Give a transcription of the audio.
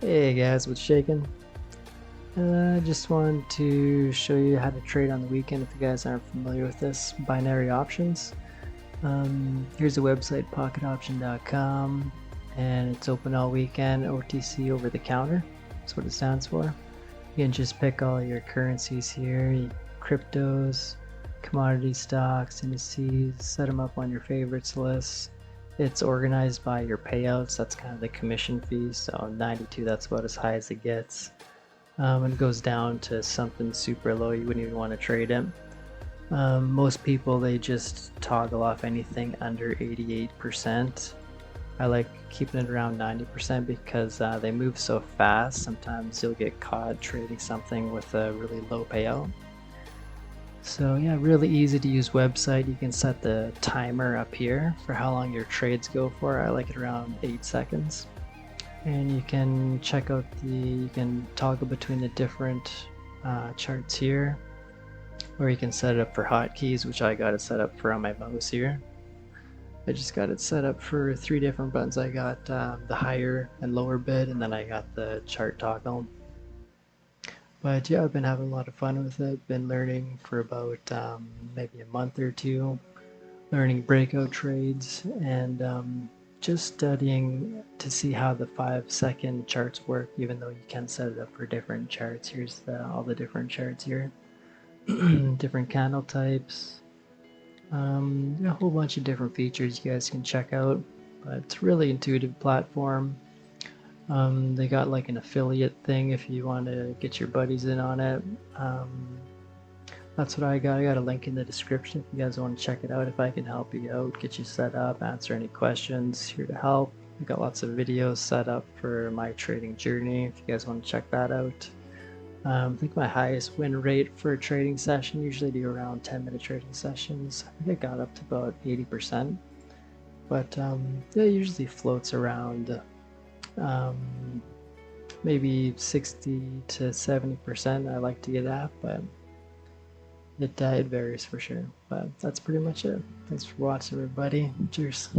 Hey guys, what's shaking? Just wanted to show you how to trade on the weekend if you guys aren't familiar with this. Binary options. Here's a website, pocketoption.com, and it's open all weekend, OTC over the counter. That's what it stands for. You can just pick all your currencies here, cryptos, commodity stocks, indices, set them up on your favorites list. It's organized by your payouts. That's kind of the commission fee. So 92, that's about as high as it gets. And it goes down to something super low. You wouldn't even want to trade it. Most people, they just toggle off anything under 88%. I like keeping it around 90% because they move so fast. Sometimes you'll get caught trading something with a really low payout. So yeah, really easy to use website. You can set the timer up here for how long your trades go for. I like it around 8 seconds. And you can check out you can toggle between the different charts here, or you can set it up for hotkeys, which I got it set up for on my mouse here. I just got it set up for 3 different buttons. I got the higher and lower bid, and then I got the chart toggle. But yeah, I've been having a lot of fun with it. Been learning for about maybe a month or two, learning breakout trades and just studying to see how the 5-second charts work, even though you can set it up for different charts. Here's all the different charts here, different candle types, a whole bunch of different features you guys can check out. But it's a really intuitive platform. They got like an affiliate thing if you want to get your buddies in on it. That's what I got. I got a link in the description if you guys want to check it out. If I can help you out, get you set up, answer any questions, here to help. I got lots of videos set up for my trading journey if you guys want to check that out. I think my highest win rate for a trading session, usually do around 10-minute trading sessions. I think I got up to about 80%, but it usually floats around maybe 60 to 70%. I like to get at, but it varies for sure. But that's pretty much it. Thanks for watching, everybody. Cheers.